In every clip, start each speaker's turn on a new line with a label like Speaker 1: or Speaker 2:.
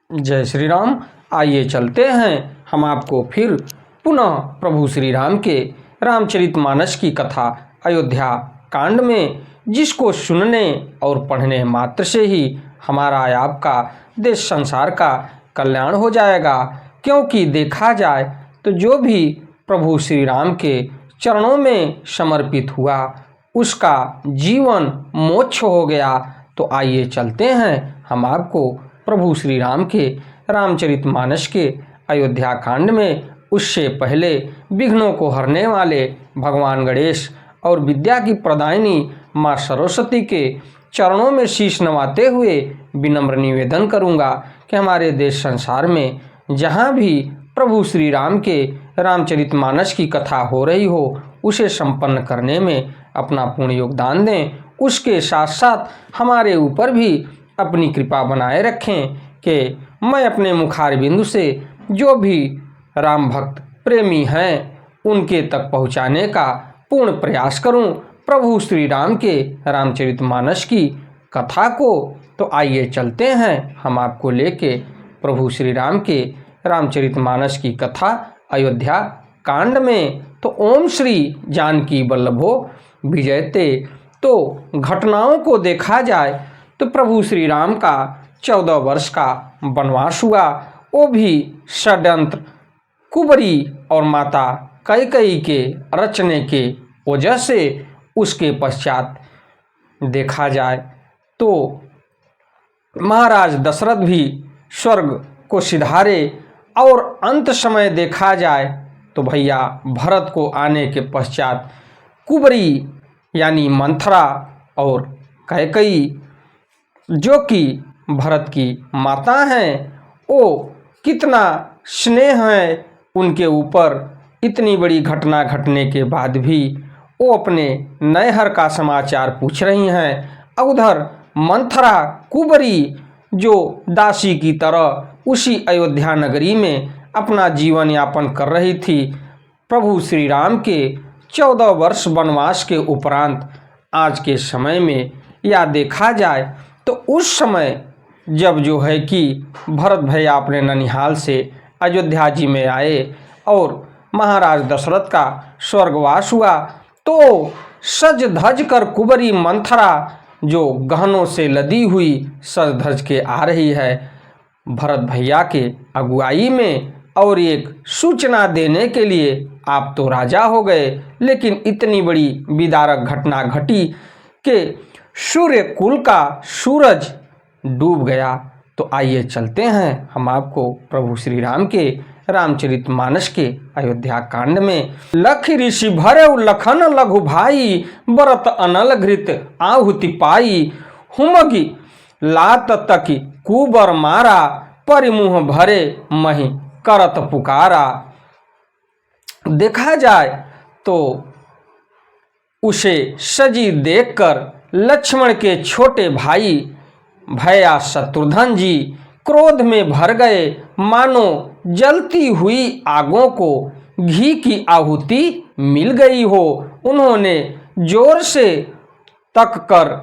Speaker 1: जय श्री राम। आइए चलते हैं हम आपको फिर पुनः प्रभु श्री राम के रामचरितमानस की कथा अयोध्या कांड में, जिसको सुनने और पढ़ने मात्र से ही हमारा आपका देश संसार का कल्याण हो जाएगा। क्योंकि देखा जाए तो जो भी प्रभु श्री राम के चरणों में समर्पित हुआ उसका जीवन मोक्ष हो गया। तो आइए चलते हैं हम आपको प्रभु श्री राम के रामचरितमानस के अयोध्या कांड में, उससे पहले विघ्नों को हरने वाले भगवान गणेश और विद्या की प्रदायिनी माँ सरस्वती के चरणों में शीश नवाते हुए विनम्र निवेदन करूँगा कि हमारे देश संसार में जहाँ भी प्रभु श्री राम के रामचरितमानस की कथा हो रही हो उसे संपन्न करने में अपना पूर्ण योगदान दें। उसके साथ साथ हमारे ऊपर भी अपनी कृपा बनाए रखें कि मैं अपने मुखार बिंदु से जो भी राम भक्त प्रेमी हैं उनके तक पहुंचाने का पूर्ण प्रयास करूं प्रभु श्री राम के रामचरितमानस की कथा को। तो आइए चलते हैं हम आपको लेके प्रभु श्री राम के रामचरितमानस की कथा अयोध्या कांड में। तो ओम श्री जानकी वल्लभो विजयते। तो घटनाओं को देखा जाए तो प्रभु श्री राम का 14 वर्ष का वनवास हुआ, वो भी षड्यंत्र कुबरी और माता कैकेयी के रचने के वजह से। उसके पश्चात देखा जाए तो महाराज दशरथ भी स्वर्ग को सिधारे, और अंत समय देखा जाए तो भैया भरत को आने के पश्चात कुबरी यानी मंथरा और कैकेयी जो कि भरत की माता हैं, वो कितना स्नेह है उनके ऊपर। इतनी बड़ी घटना घटने के बाद भी वो अपने नैहर का समाचार पूछ रही हैं। उधर मंथरा कुबरी जो दासी की तरह उसी अयोध्या नगरी में अपना जीवन यापन कर रही थी। प्रभु श्री राम के 14 वर्ष वनवास के उपरांत आज के समय में या देखा जाए तो उस समय जब जो है कि भरत भैया अपने ननिहाल से अयोध्या जी में आए और महाराज दशरथ का स्वर्गवास हुआ, तो सज धज कर कुबरी मंथरा जो गहनों से लदी हुई सज धज के आ रही है भरत भैया के अगुवाई में, और एक सूचना देने के लिए आप तो राजा हो गए, लेकिन इतनी बड़ी विदारक घटना घटी कि सूर्य कुल का सूरज डूब गया। तो आइए चलते हैं हम आपको प्रभु श्री राम के रामचरितमानस के अयोध्या कांड में। लख ऋषि भरे लखन लघु भाई, बरत अनल घृत आहुति पाई, हुमगी लात तकी कुबर मारा, परिमुह भरे मही करत पुकारा। देखा जाए तो उसे सजी देखकर लक्ष्मण के छोटे भाई भैया शत्रुघ्न जी क्रोध में भर गए, मानो जलती हुई आगों को घी की आहुति मिल गई हो। उन्होंने जोर से तक कर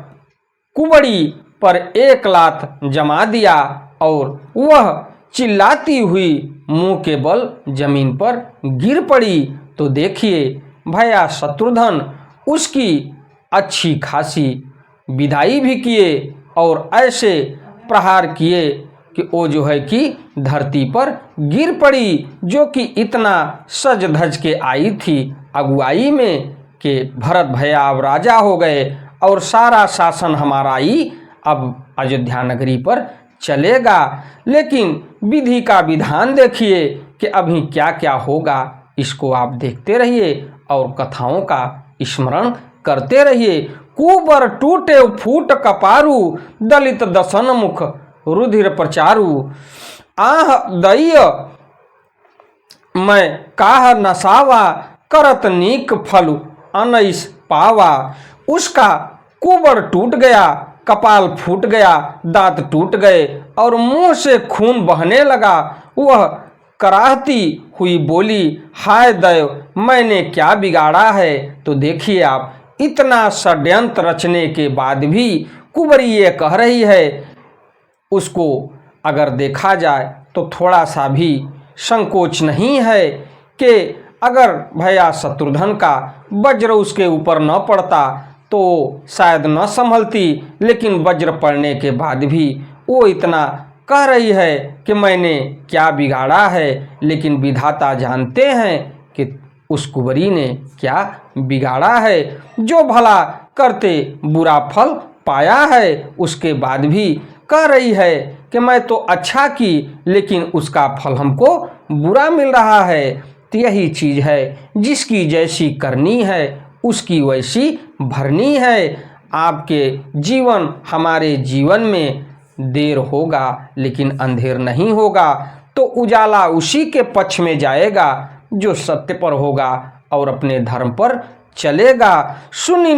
Speaker 1: कुबड़ी पर एक लात जमा दिया और वह चिल्लाती हुई मुंह के बल जमीन पर गिर पड़ी। तो देखिए भैया शत्रुघ्न उसकी अच्छी खासी विदाई भी किए और ऐसे प्रहार किए कि वो जो है कि धरती पर गिर पड़ी, जो कि इतना सज धज के आई थी अगुवाई में कि भरत भैया अब राजा हो गए और सारा शासन हमारा ही अब अयोध्या नगरी पर चलेगा। लेकिन विधि का विधान देखिए कि अभी क्या क्या होगा, इसको आप देखते रहिए और कथाओं का स्मरण करते रहिए। कुबर टूटे फूट कपारू, दलित दसन मुख रुधिर प्रचारू, आह दय मैं काह नसावा, करत नीक फलु अनैस पावा। उसका कुबर टूट गया, कपाल फूट गया, दांत टूट गए और मुंह से खून बहने लगा। वह कराहती हुई बोली, हाय दैव मैंने क्या बिगाड़ा है। तो देखिए आप, इतना षड्यंत्र रचने के बाद भी कुबरी ये कह रही है उसको अगर देखा जाए तो थोड़ा सा भी संकोच नहीं है कि अगर भैया शत्रुघ्न का वज्र उसके ऊपर न पड़ता तो शायद न संभलती, लेकिन वज्र पड़ने के बाद भी वो इतना कह रही है कि मैंने क्या बिगाड़ा है, लेकिन विधाता जानते हैं कि उस कुंवरी ने क्या बिगाड़ा है। जो भला करते बुरा फल पाया है, उसके बाद भी कह रही है कि मैं तो अच्छा की, लेकिन उसका फल हमको बुरा मिल रहा है। तो यही चीज़ है, जिसकी जैसी करनी है उसकी वैसी भरनी है। आपके जीवन हमारे जीवन में देर होगा लेकिन अंधेर नहीं होगा, तो उजाला उसी के पक्ष में जाएगा जो सत्य पर होगा और अपने धर्म पर चलेगा। सुनी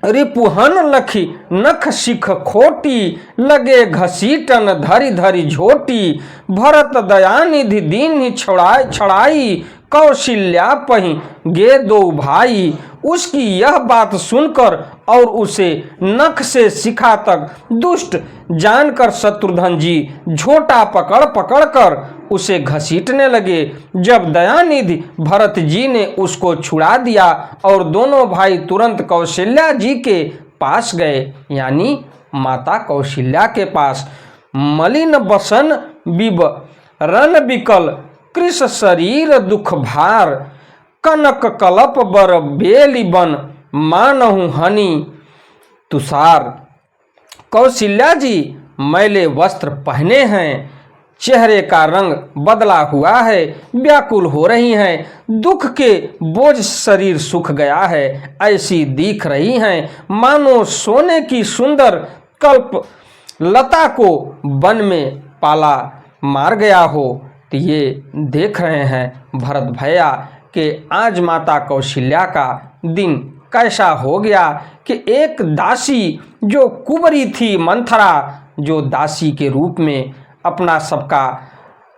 Speaker 1: रिपुहन लखी नख शिख खोटी, लगे घसीटन धरी धरी झोटी। भरत दयानिधि दीन ही छड़ाई, कौशल्या पही गे दो भाई। उसकी यह बात सुनकर और उसे नख से शिखा तक दुष्ट जानकर शत्रुघ्न जी झोटा पकड़ पकड़ कर उसे घसीटने लगे। जब दयानिधि भरत जी ने उसको छुड़ा दिया और दोनों भाई तुरंत कौशल्या जी के पास गए, यानी माता कौशल्या के पास। मलिन बसन बिब रन बिकल, कृष शरीर दुख भार। कनक कलप बर बेली बन, मानहु हनी तुषार। कौशल्या जी मैले वस्त्र पहने हैं, चेहरे का रंग बदला हुआ है, व्याकुल हो रही हैं, दुख के बोझ शरीर सूख गया है, ऐसी दिख रही हैं मानो सोने की सुंदर कल्प लता को वन में पाला मार गया हो। तो ये देख रहे हैं भरत भैया कि आज माता कौशल्या का दिन कैसा हो गया कि एक दासी जो कुंवरी थी मंथरा, जो दासी के रूप में अपना सबका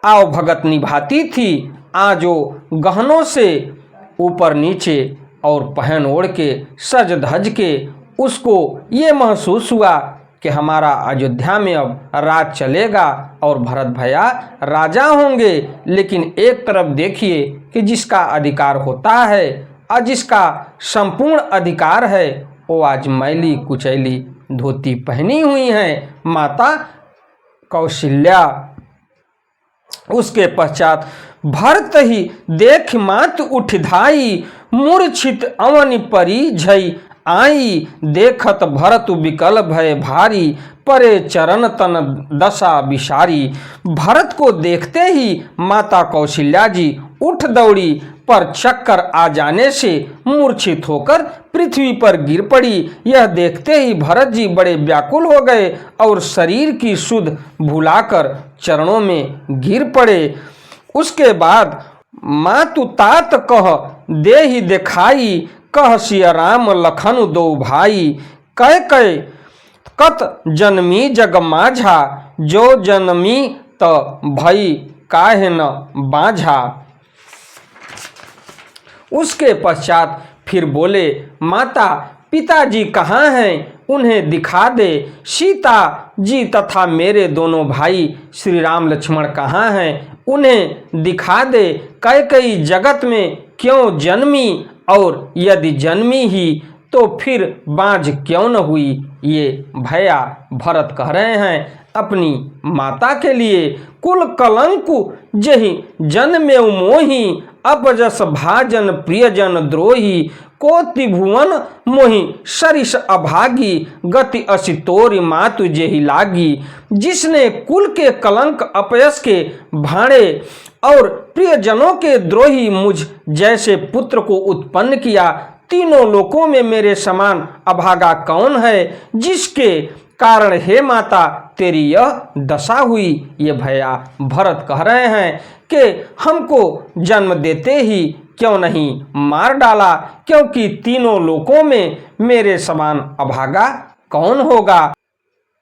Speaker 1: आव भगत निभाती थी, आज वो गहनों से ऊपर नीचे और पहन ओढ़ के सज धज के उसको ये महसूस हुआ कि हमारा अयोध्या में अब राज चलेगा और भरत भैया राजा होंगे। लेकिन एक तरफ देखिए कि जिसका अधिकार होता है और जिसका संपूर्ण अधिकार है, वो आज मैली कुचैली धोती पहनी हुई है माता कौशल्या। उसके पश्चात भरत ही देख मात उठ धाई, मूर्छित अवनि परी झई आई। देखत भरत विकल भय भारी, परे चरण तन दशा विसारी। भरत को देखते ही माता कौशल्या जी उठ दौड़ी, पर चक्कर आ जाने से मूर्छित होकर पृथ्वी पर गिर पड़ी। यह देखते ही भरत जी बड़े व्याकुल हो गए और शरीर की सुध भुलाकर चरणों में गिर पड़े। उसके बाद मातु तात कह देहि दिखाई, कह सिया राम लखन दो भाई। कह कह कत जन्मी जग माझा, जो जन्मी त भई काहे न बाझा। उसके पश्चात फिर बोले, माता पिताजी कहाँ हैं, उन्हें दिखा दे। सीता जी तथा मेरे दोनों भाई श्री राम लक्ष्मण कहाँ हैं, उन्हें दिखा दे। कैकेयी जगत में क्यों जन्मी, और यदि जन्मी ही तो फिर बाँझ क्यों न हुई। ये भैया भरत कह रहे हैं अपनी माता के लिए। कुल कलंकु जहि जन्मेउ मोहि, अपजस भाजन प्रियजन द्रोही। को त्रिभुवन मोहि सरिस अभागी, गति असी तोरी मातु जेहि लागी। जिसने कुल के कलंक अपयस के भाड़े और प्रियजनों के द्रोही मुझ जैसे पुत्र को उत्पन्न किया, तीनों लोकों में मेरे समान अभागा कौन है, जिसके कारण हे माता तेरी यह दशा हुई। ये भैया भरत कह रहे हैं कि हमको जन्म देते ही क्यों नहीं मार डाला, क्योंकि तीनों लोकों में मेरे समान अभागा कौन होगा।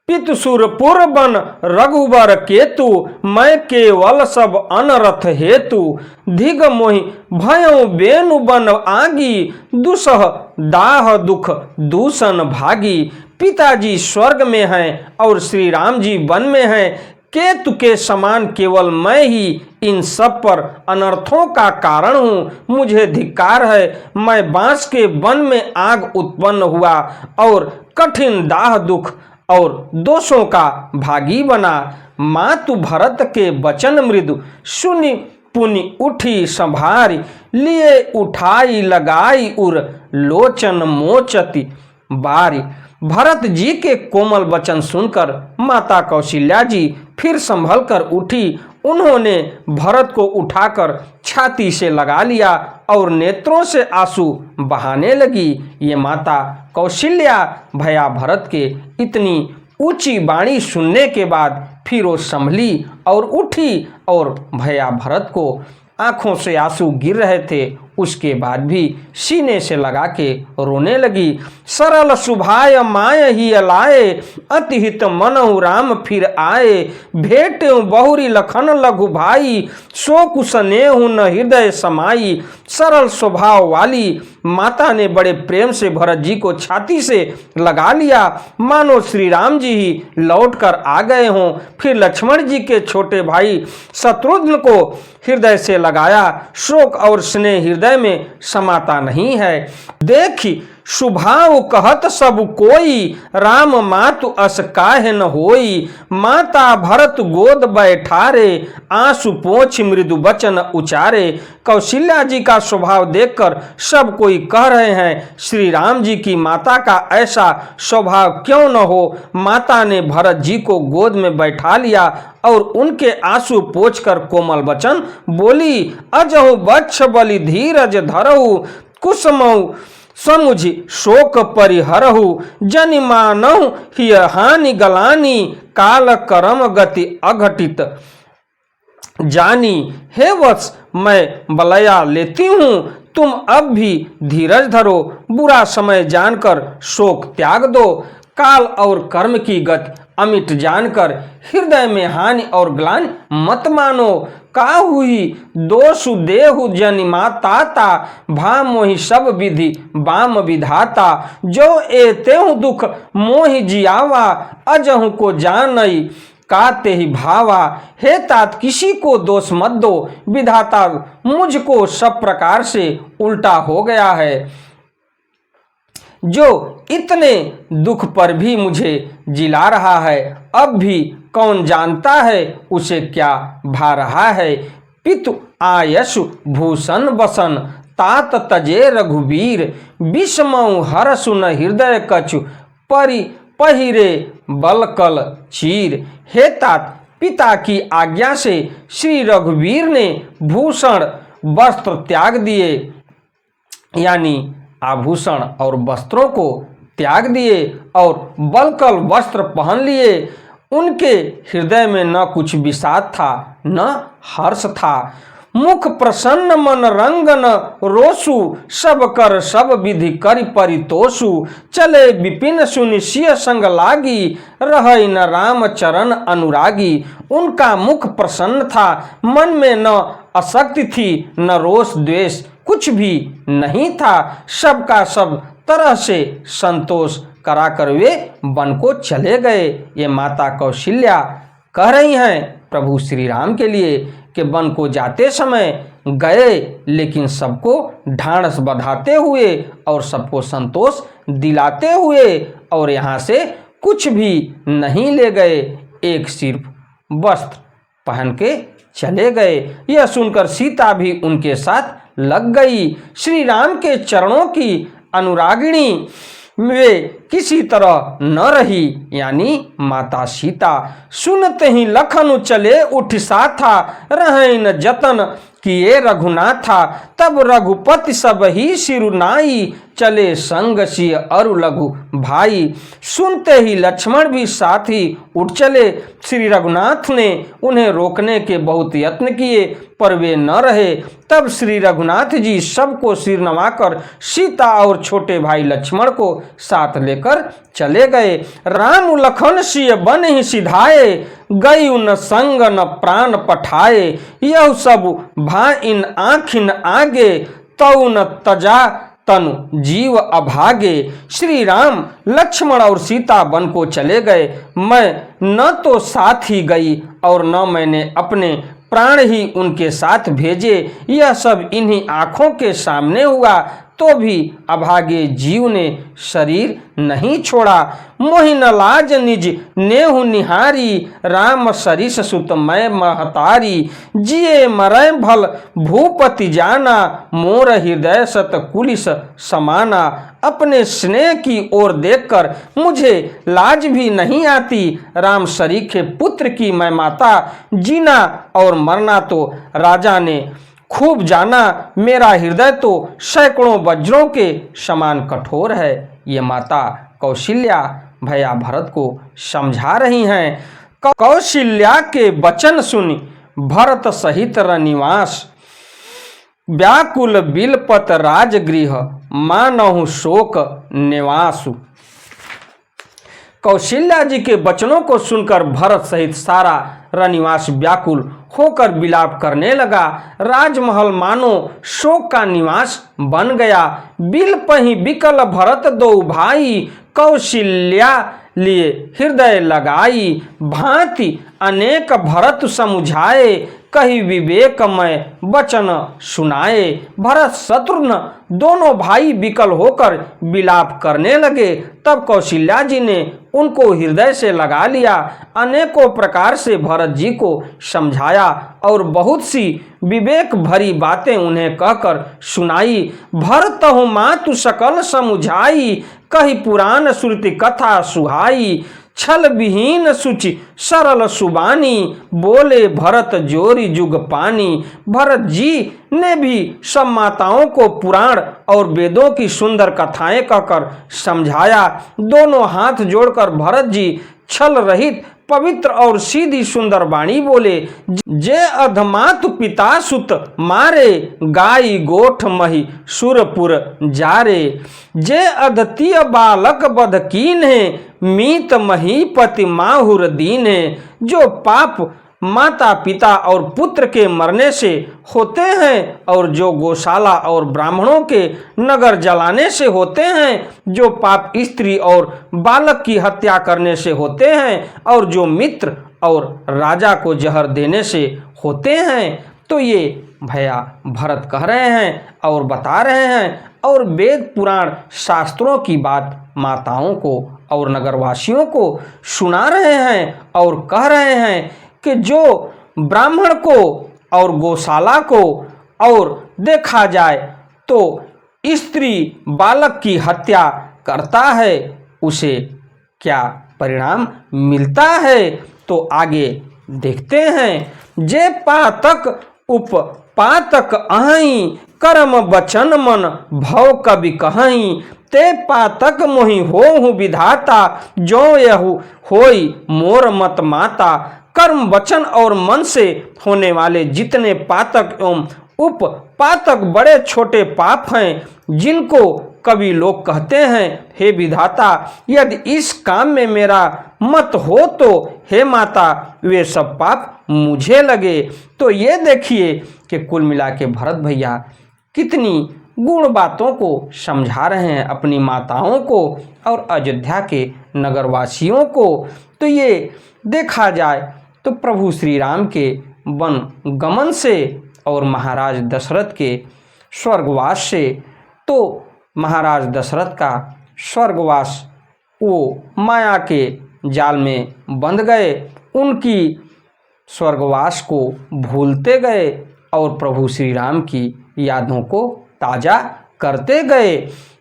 Speaker 1: पितुसुर पुरबन रघुबर केतु, मैं केवल सब अनरथ हेतु। धिग मोहि भयउ बेनु बन आगी, दुसह दाह दुख दूषण भागी। पिताजी स्वर्ग में हैं और श्री राम जी वन में हैं, केतु के समान केवल मैं ही इन सब पर अनर्थों का कारण हूँ। मुझे धिक्कार है, मैं बांस के वन में आग उत्पन्न हुआ और कठिन दाह दुख और दोषों का भागी बना। मातु भरत के वचन मृदु सुनि पुनि उठी संभारी, लिए उठाई लगाई उर लोचन मोचती बारी। भरत जी के कोमल वचन सुनकर माता कौशल्या जी फिर संभल कर उठी। उन्होंने भरत को उठाकर छाती से लगा लिया और नेत्रों से आंसू बहाने लगी। ये माता कौशल्या भया भरत के इतनी ऊंची वाणी सुनने के बाद फिर वो संभली और उठी और भया भरत को आंखों से आंसू गिर रहे थे, उसके बाद भी सीने से लगा के रोने लगी। सरल सुभाय माय ही अलाए, अतिहित मनहु राम फिर आए। भेट बहुरी लखन लघु भाई, सो कुसनेहु न हृदय समाई। सरल स्वभाव वाली माता ने बड़े प्रेम से भरत जी को छाती से लगा लिया, मानो श्री राम जी ही लौट कर आ गए हों। फिर लक्ष्मण जी के छोटे भाई शत्रुघ्न को हृदय से लगाया। शोक और स्नेह हृदय में समाता नहीं है। देखी शुभाव कहत सब कोई, राम मातु अस काहे न होई। माता भरत गोद बैठारे, आंसू पोंछ मृदु वचन उचारे। कौशल्या जी का स्वभाव देखकर सब कोई कह रहे हैं, श्री राम जी की माता का ऐसा स्वभाव क्यों न हो। माता ने भरत जी को गोद में बैठा लिया और उनके आंसू पोंछकर कोमल वचन बोली। अजहु वत्स बलि धीरज धरहु, कुसुमौ समुझि शोक परिहरहु। जनि मानहु हिय हानि गलानी, काल करम गति अघटित जानी। हे वत्स, मैं बलया लेती हूँ, तुम अब भी धीरज धरो। बुरा समय जानकर शोक त्याग दो। काल और कर्म की गति अमिट जानकर हृदय में हानि और ग्लानि मत मानो। का हुई दोषु देहु जनिमा ताता, भा मोहि सब विधि बाम विधाता। जो ए तेहु दुख मोहि जियावा, अजहु को जानई काते ही भावा। हे तात, किसी को दोष मत दो, विधाता मुझको सब प्रकार से उल्टा हो गया है। जो इतने दुख पर भी मुझे जिला रहा है, अब भी कौन जानता है उसे क्या भा रहा है। पितु आयसु भूषण बसन, तात तजे रघुवीर। विषमऊ हरसु न हृदय कछु, परि पहिरे बलकल चीर। हे तात, पिता की आज्ञा से श्री रघुवीर ने भूषण वस्त्र त्याग दिए, यानी आभूषण और वस्त्रों को त्याग दिए और बलकल वस्त्र पहन लिए। उनके हृदय में न कुछ विषाद था न हर्ष था। मुख प्रसन्न मन रंग न रोसु, सब कर सब विधि करि परितोषु। चले विपिन सुनि सिय संग लागी, रहै न राम चरण अनुरागी। उनका मुख प्रसन्न था, मन में न आसक्ति थी न रोष द्वेष, कुछ भी नहीं था। सबका सब तरह से संतोष कराकर वे वन को चले गए। ये माता कौशल्या कह रही हैं प्रभु श्री राम के लिए कि वन को जाते समय गए, लेकिन सबको ढांढस बंधाते हुए और सबको संतोष दिलाते हुए, और यहाँ से कुछ भी नहीं ले गए, एक सिर्फ वस्त्र पहन के चले गए। यह सुनकर सीता भी उनके साथ लग गई। श्री राम के चरणों की अनुरागिणी वे किसी तरह न रही, यानी माता सीता। सुनते ही लखन चले उठ साथा, रहे न जतन किए रघुनाथा। तब रघुपति सब ही सिरुनाई, चले संग सिय अरु लघु भाई। सुनते ही लक्ष्मण भी साथ ही उठ चले। श्री रघुनाथ ने उन्हें रोकने के बहुत यत्न किए, पर वे न रहे। तब श्री रघुनाथ जी सबको सिर नवाकर सीता और छोटे भाई लक्ष्मण को साथ लेकर चले गए। राम लखन सिय बन ही सिधाए, गई न संग न प्राण पठाए। यह सब भा इन आँखिन आगे, तौ न तजा तनु जीव अभागे। श्री राम लक्ष्मण और सीता वन को चले गए। मैं न तो साथ ही गई और न मैंने अपने प्राण ही उनके साथ भेजे। यह सब इन्हीं आँखों के सामने हुआ तो भी अभागे जीव ने शरीर नहीं छोड़ा। मोहि न लाज निज नेहु निहारी, राम सरिस सुत मैं महतारी। जिए मरै भल भूपति जाना, मोर हृदय सत कुलिस समाना। अपने स्नेह की ओर देखकर मुझे लाज भी नहीं आती। राम सरीखे पुत्र की मैं माता, जीना और मरना तो राजा ने खूब जाना। मेरा हृदय तो सैकड़ों वज्रों के समान कठोर है। ये माता कौशल्या भैया भरत को समझा रही हैं। कौशल्या के वचन सुनी भरत सहित रनिवास, व्याकुल बिलपत राजगृह, मानहु शोक निवासु। कौशल्या जी के वचनों को सुनकर भरत सहित सारा रनिवास व्याकुल होकर विलाप करने लगा। राजमहल मानो शोक का निवास बन गया। बिल पही बिकल भरत दो भाई, कौशल्या लिए हृदय लगाई। भांति अनेक भरत समुझाए, कही विवेकमय वचन सुनाए। भरत शत्रुघ्न दोनों भाई विकल होकर विलाप करने लगे। तब कौशल्या जी ने उनको हृदय से लगा लिया, अनेकों प्रकार से भरत जी को समझाया और बहुत सी विवेक भरी बातें उन्हें कहकर सुनाई। भरत हो मातु सकल समुझाई, कही पुराण श्रुति कथा सुहाई। छल विहीन सुचि सरल सुबानी, बोले भरत जोरी जुग पानी। भरत जी ने भी सब माताओं को पुराण और वेदों की सुंदर कथाएं कहकर समझाया। दोनों हाथ जोड़कर भरत जी छल रहित पवित्र और सीधी सुंदर वाणी बोले। जे अधमातु पिता सुत मारे, गाई गोठ मही सुरपुर जारे। जे अधतीय बालक बध कीन्हे, मीत महीपति माहुर दीन्हे। जो पाप माता पिता और पुत्र के मरने से होते हैं और जो गौशाला और ब्राह्मणों के नगर जलाने से होते हैं, जो पाप स्त्री और बालक की हत्या करने से होते हैं और जो मित्र और राजा को जहर देने से होते हैं, तो ये भैया भरत कह रहे हैं और बता रहे हैं और वेद पुराण शास्त्रों की बात माताओं को और नगरवासियों को सुना रहे हैं और कह रहे हैं कि जो ब्राह्मण को और गौशाला को और देखा जाए तो स्त्री बालक की हत्या करता है, उसे क्या परिणाम मिलता है, तो आगे देखते हैं। जे पातक उप पातक अहई, कर्म वचन मन भव कवि कहई। ते पातक मोहि होहु विधाता, जो यहु होई मोर मत माता। कर्म वचन और मन से होने वाले जितने पातक एवं उप पातक बड़े छोटे पाप हैं, जिनको कवि लोग कहते हैं, हे विधाता यदि इस काम में मेरा मत हो तो हे माता वे सब पाप मुझे लगे। तो ये देखिए कि कुल मिला के भरत भैया कितनी गुण बातों को समझा रहे हैं अपनी माताओं को और अयोध्या के नगरवासियों को। तो ये देखा जाए तो प्रभु श्री राम के वन गमन से और महाराज दशरथ के स्वर्गवास से, तो महाराज दशरथ का स्वर्गवास वो माया के जाल में बंध गए, उनकी स्वर्गवास को भूलते गए और प्रभु श्री राम की यादों को ताजा करते गए।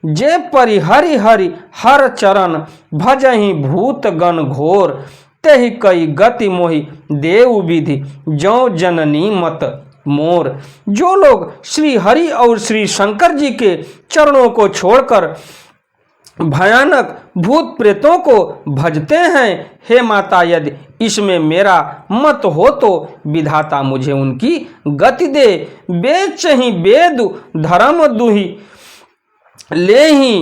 Speaker 1: जे परिहरि हरि हर चरण, भजहि भूत गण घोर। तेहि कई गति मोहि देव विधि, जो जननी मत मोर। जो लोग श्री हरि और श्री शंकर जी के चरणों को छोड़कर भयानक भूत प्रेतों को भजते हैं, हे माता यदि इसमें मेरा मत हो तो विधाता मुझे उनकी गति दे। बेचहि वेद धर्म दुहि, लेहि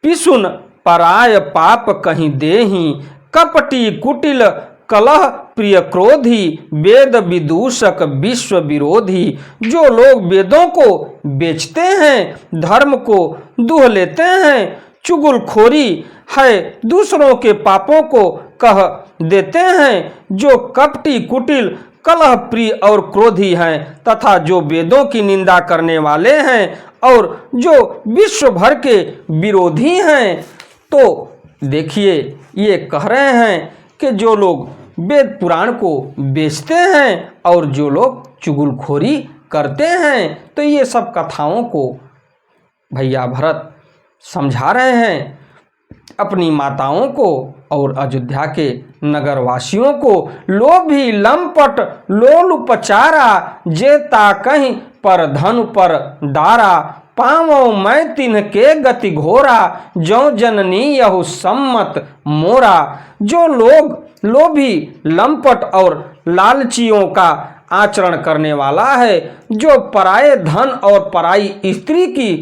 Speaker 1: पिसुन पराय पाप कहीं देहि। कपटी कुटिल कलह प्रिय क्रोधी, वेद विदूषक विश्व विरोधी। जो लोग वेदों को बेचते हैं, धर्म को दूह लेते हैं, चुगलखोरी है दूसरों के पापों को कह देते हैं, जो कपटी कुटिल कलह प्रिय और क्रोधी हैं, तथा जो वेदों की निंदा करने वाले हैं और जो विश्व भर के विरोधी हैं। तो देखिए, ये कह रहे हैं कि जो लोग वेद पुराण को बेचते हैं और जो लोग चुगलखोरी करते हैं, तो ये सब कथाओं को भैया भरत समझा रहे हैं अपनी माताओं को और अयोध्या के नगरवासियों को। लोभी लंपट लोलुपचारा, जेता कहीं पर धन पर दारा। पावों मैं तिन्ह के गति घोरा, जो जननी यहु सम्मत मोरा। जो लोग लोभी लंपट और लालचियों का आचरण करने वाला है, जो पराये धन और पराई स्त्री की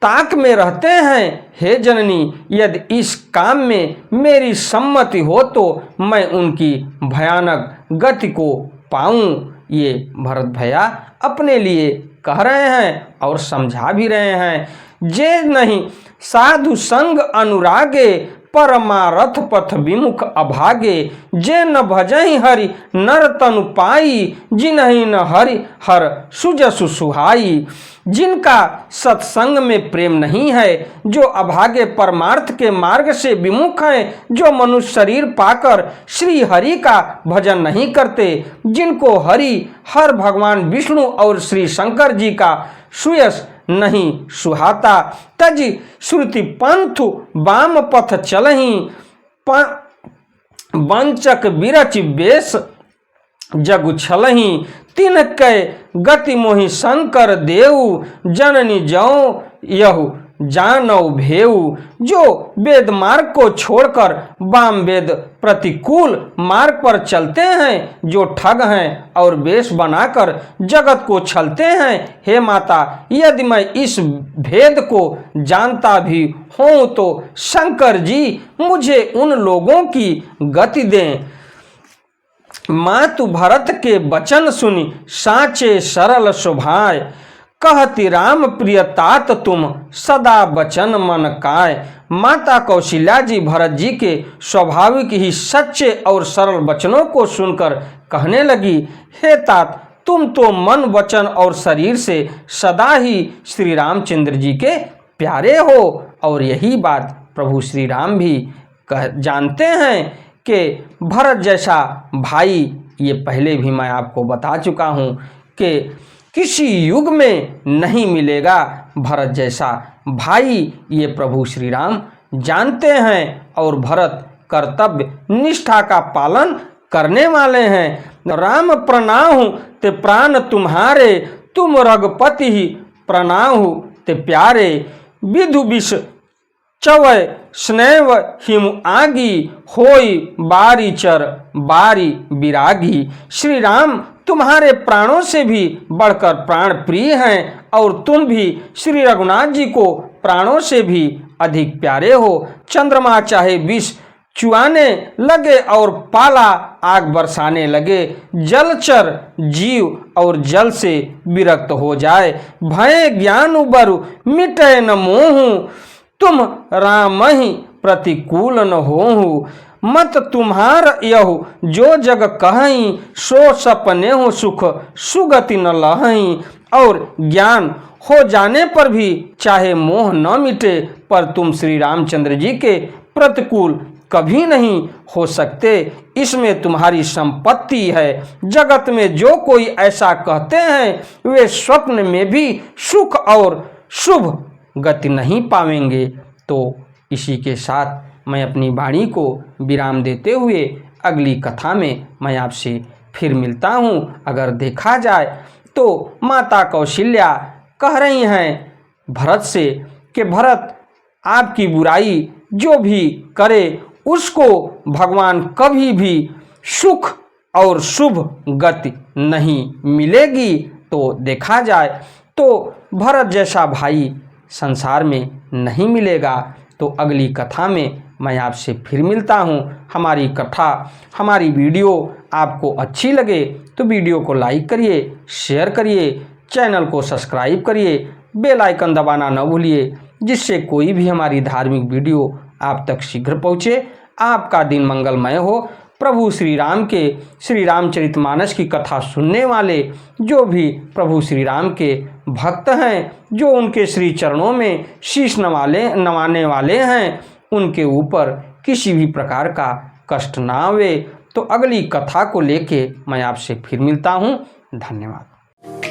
Speaker 1: ताक में रहते हैं, हे जननी, यदि इस काम में मेरी सम्मति हो तो मैं उनकी भयानक गति को पाऊं। ये भरत भैया अपने लिए कह रहे हैं और समझा भी रहे हैं। जे नहीं साधु संग अनुरागे, परमारथ पथ विमुख अभागे। जे न भजहि हरि नर तनु पाई, जिन्हि न हरि हर सुजसु सुहाई। जिनका सत्संग में प्रेम नहीं है, जो अभागे परमार्थ के मार्ग से विमुख हैं, जो मनुष्य शरीर पाकर श्री हरि का भजन नहीं करते, जिनको हरि हर भगवान विष्णु और श्री शंकर जी का सुयश नहीं सुहाता। तज श्रुति पंथु वाम पथ चलहि, वंचक बिरच बेश जगु छलहि। तिन कै गति मोहि शंकर देऊ, जननी जौ यहु जानौ भेऊ। जो वेद मार्ग को छोड़कर वाम वेद प्रतिकूल मार्ग पर चलते हैं, जो ठग हैं और वेश बनाकर जगत को छलते हैं, हे माता, यदि मैं इस भेद को जानता भी हूँ तो शंकर जी मुझे उन लोगों की गति दें। मातु भरत के वचन सुनी, साचे सरल शोभाय। कहती राम प्रिय तात तुम, सदा वचन मन काय। माता कौशल्या जी भरत जी के स्वाभाविक ही सच्चे और सरल वचनों को सुनकर कहने लगी, हे तात, तुम तो मन वचन और शरीर से सदा ही श्री रामचंद्र जी के प्यारे हो। और यही बात प्रभु श्री राम भी जानते हैं कि भरत जैसा भाई, ये पहले भी मैं आपको बता चुका हूँ कि किसी युग में नहीं मिलेगा भरत जैसा भाई। ये प्रभु श्री राम जानते हैं और भरत कर्तव्य निष्ठा का पालन करने वाले हैं। राम प्रणाहु ते प्राण तुम्हारे, तुम रघुपति ही प्रणाहु ते प्यारे। विधु विष चवय स्नेव हिम आगी, होई बारी चर बारी विरागी। श्री राम तुम्हारे प्राणों से भी बढ़कर प्राण प्रिय हैं और तुम भी श्री रघुनाथ जी को प्राणों से भी अधिक प्यारे हो। चंद्रमा चाहे विष चुआने लगे और पाला आग बरसाने लगे, जलचर जीव और जल से विरक्त हो जाए। भय ज्ञान उबरु मिटे न मोहू, तुम राम ही प्रतिकूल न होहु। मत तुम्हार यहु जो जग कहई, सो सपने हो सुख सुगति न लहई। और ज्ञान हो जाने पर भी चाहे मोह न मिटे, पर तुम श्री रामचंद्र जी के प्रतिकूल कभी नहीं हो सकते। इसमें तुम्हारी संपत्ति है। जगत में जो कोई ऐसा कहते हैं, वे स्वप्न में भी सुख और शुभ गति नहीं पावेंगे। तो इसी के साथ मैं अपनी वाणी को विराम देते हुए अगली कथा में मैं आपसे फिर मिलता हूँ। अगर देखा जाए तो माता कौशल्या कह रही हैं भरत से कि भरत, आपकी बुराई जो भी करे उसको भगवान कभी भी सुख और शुभ गति नहीं मिलेगी। तो देखा जाए तो भरत जैसा भाई संसार में नहीं मिलेगा। तो अगली कथा में मैं आपसे फिर मिलता हूँ। हमारी कथा, हमारी वीडियो आपको अच्छी लगे तो वीडियो को लाइक करिए, शेयर करिए, चैनल को सब्सक्राइब करिए, बेल आइकन दबाना न भूलिए, जिससे कोई भी हमारी धार्मिक वीडियो आप तक शीघ्र पहुँचे। आपका दिन मंगलमय हो। प्रभु श्री राम के श्री रामचरितमानस की कथा सुनने वाले जो भी प्रभु श्री राम के भक्त हैं, जो उनके श्री चरणों में शीश नवाने वाले हैं, उनके ऊपर किसी भी प्रकार का कष्ट ना आवे। तो अगली कथा को लेके मैं आपसे फिर मिलता हूँ। धन्यवाद।